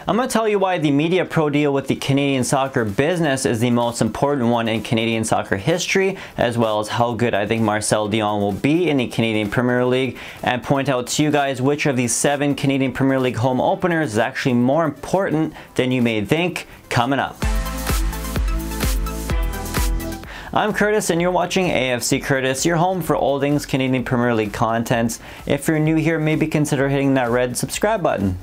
I'm going to tell you why the Mediapro deal with the Canadian soccer business is the most important one in Canadian soccer history, as well as how good I think Marcel De Jong will be in the Canadian Premier League, and point out to you guys which of these 7 Canadian Premier League home openers is actually more important than you may think, coming up. I'm Curtis and you're watching A.F.C. Curtis, your home for all things Canadian Premier League content. If you're new here, maybe consider hitting that red subscribe button.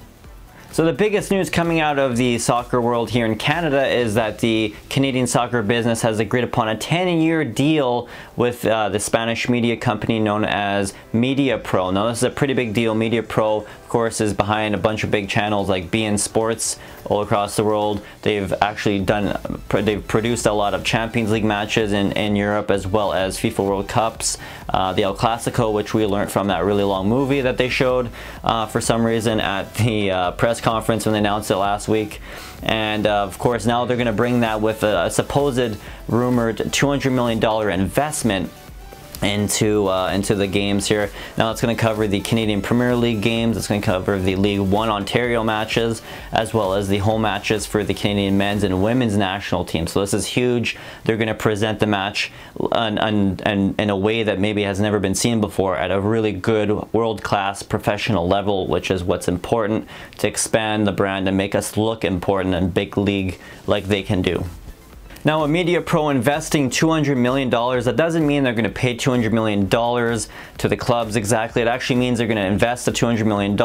So the biggest news coming out of the soccer world here in Canada is that the Canadian soccer business has agreed upon a 10-year deal with the Spanish media company known as Mediapro. Now this is a pretty big deal. Mediapro, of course, is behind a bunch of big channels like beIN Sports all across the world. They've actually produced a lot of Champions League matches in Europe, as well as FIFA World Cups, the El Clasico, which we learned from that really long movie that they showed for some reason at the press conference when they announced it last week. And of course now they're going to bring that with a supposed rumored $200 million investment into the games here. Now it's going to cover the Canadian Premier League games, it's going to cover the League One Ontario matches, as well as the home matches for the Canadian men's and women's national team. So this is huge. They're going to present the match in a way that maybe has never been seen before, at a really good world-class professional level, which is what's important to expand the brand and make us look important and big league like they can do. Now, with Mediapro investing $200 million, that doesn't mean they're going to pay $200 million to the clubs exactly. It actually means they're going to invest the $200 million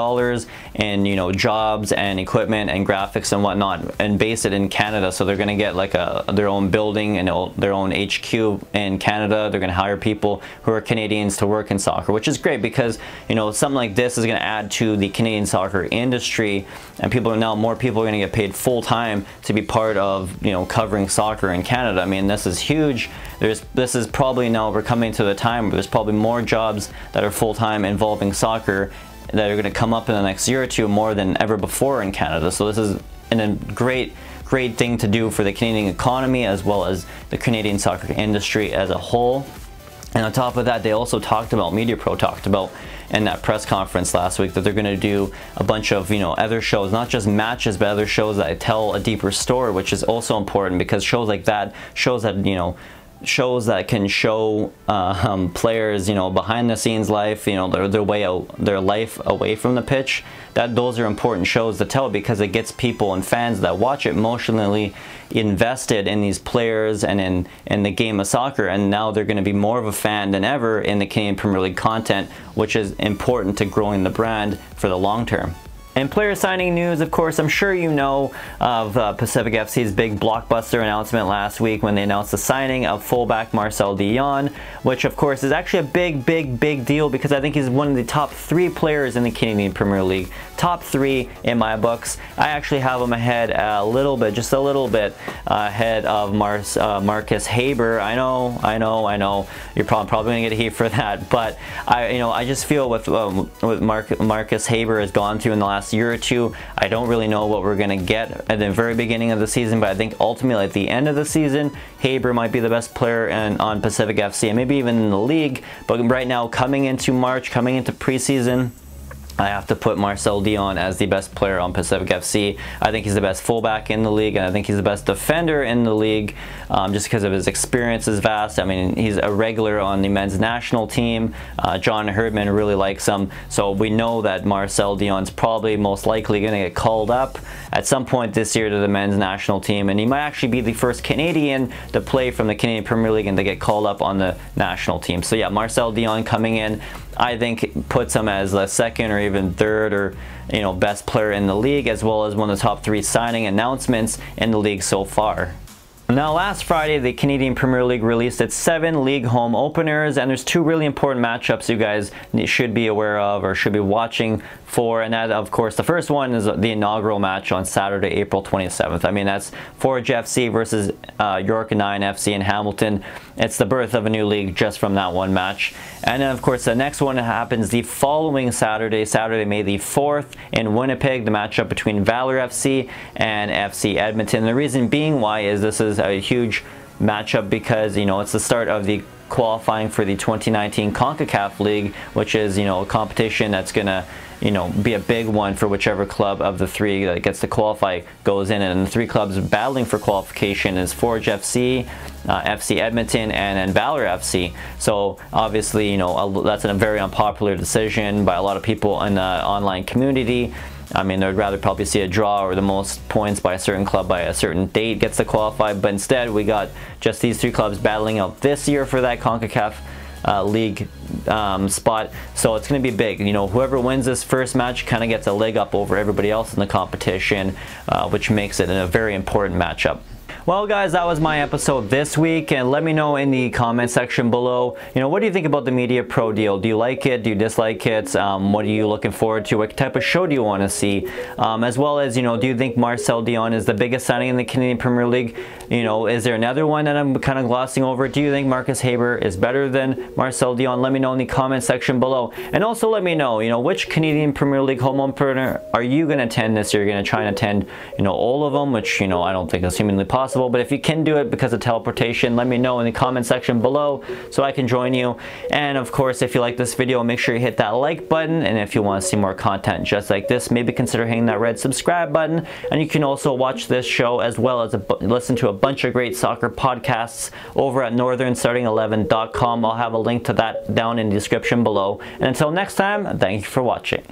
in, you know, jobs and equipment and graphics and whatnot, and base it in Canada. So they're going to get like their own building and their own HQ in Canada. They're going to hire people who are Canadians to work in soccer, which is great because, you know, something like this is going to add to the Canadian soccer industry, and more people are going to get paid full time to be part of, you know, covering soccer in Canada. I mean, this is huge. This is probably, now we're coming to the time where there's probably more jobs that are full-time involving soccer that are going to come up in the next year or two, more than ever before in Canada. So this is a great thing to do for the Canadian economy, as well as the Canadian soccer industry as a whole. And on top of that, they also Mediapro talked about in that press conference last week that they're going to do a bunch of, you know, other shows, not just matches, but other shows that tell a deeper story, which is also important, because shows like that, shows that can show players, you know, behind the scenes life, you know, their life away from the pitch. Those are important shows to tell, because it gets people and fans that watch it emotionally invested in these players and in the game of soccer, and now they're going to be more of a fan than ever in the Canadian Premier League content, which is important to growing the brand for the long term. And player signing news, of course, I'm sure you know of Pacific FC's big blockbuster announcement last week when they announced the signing of fullback Marcel De Jong, which of course is actually a big deal, because I think he's one of the top 3 players in the Canadian Premier League. Top 3 in my books. I actually have him ahead just a little bit ahead of Marcus Haber. I know. You're probably gonna get heat for that, but I just feel with Marcus Haber has gone through in the last year or two, I don't really know what we're gonna get at the very beginning of the season, but I think ultimately at the end of the season, Haber might be the best player on Pacific FC, and maybe even in the league. But right now, coming into March, coming into preseason, I have to put Marcel De Jong as the best player on Pacific FC. I think he's the best fullback in the league, and I think he's the best defender in the league, just because of his experience is vast. I mean, he's a regular on the men's national team. John Herdman really likes him, so we know that Marcel De Jong's probably most likely going to get called up at some point this year to the men's national team, and he might actually be the first Canadian to play from the Canadian Premier League and to get called up on the national team. So yeah, Marcel De Jong coming in, I think puts him as the second or even third or, you know, best player in the league, as well as one of the top 3 signing announcements in the league so far. Now, last Friday, the Canadian Premier League released its 7 league home openers, and there's 2 really important matchups you guys should be aware of or should be watching for, and that, of course, the first one is the inaugural match on Saturday, April 27th. I mean, that's Forge FC versus York 9 FC in Hamilton. It's the birth of a new league just from that one match. And then, of course, the next one happens the following Saturday, May the 4th in Winnipeg, the matchup between Valor FC and FC Edmonton. The reason being why is this is a huge matchup because, you know, it's the start of the qualifying for the 2019 CONCACAF League, which is, you know, a competition that's going to you know, be a big one for whichever club of the three that gets to qualify goes in. And the three clubs battling for qualification is Forge FC, FC Edmonton, and then Valor FC. So obviously, you know, that's a very unpopular decision by a lot of people in the online community. I mean, they'd rather probably see a draw or the most points by a certain club by a certain date gets to qualify, but instead we got just these three clubs battling out this year for that CONCACAF league spot. So it's going to be big. You know, whoever wins this first match kind of gets a leg up over everybody else in the competition, which makes it a very important matchup. Well guys, that was my episode this week, and let me know in the comment section below, you know, what do you think about the Mediapro deal? Do you like it? Do you dislike it? What are you looking forward to? What type of show do you want to see? As well as, you know, do you think Marcel De Jong is the biggest signing in the Canadian Premier League? You know, is there another one that I'm kind of glossing over? Do you think Marcus Haber is better than Marcel De Jong? Let me know in the comment section below. And also let me know, you know, which Canadian Premier League home opener are you going to attend this year? You're going to try and attend, you know, all of them, which, you know, I don't think is humanly possible. But if you can do it because of teleportation, let me know in the comment section below so I can join you. And of course, if you like this video, make sure you hit that like button. And if you want to see more content just like this, maybe consider hitting that red subscribe button. And you can also watch this show as well as listen to a bunch of great soccer podcasts over at northernstarting11.com. I'll have a link to that down in the description below. And until next time, thank you for watching.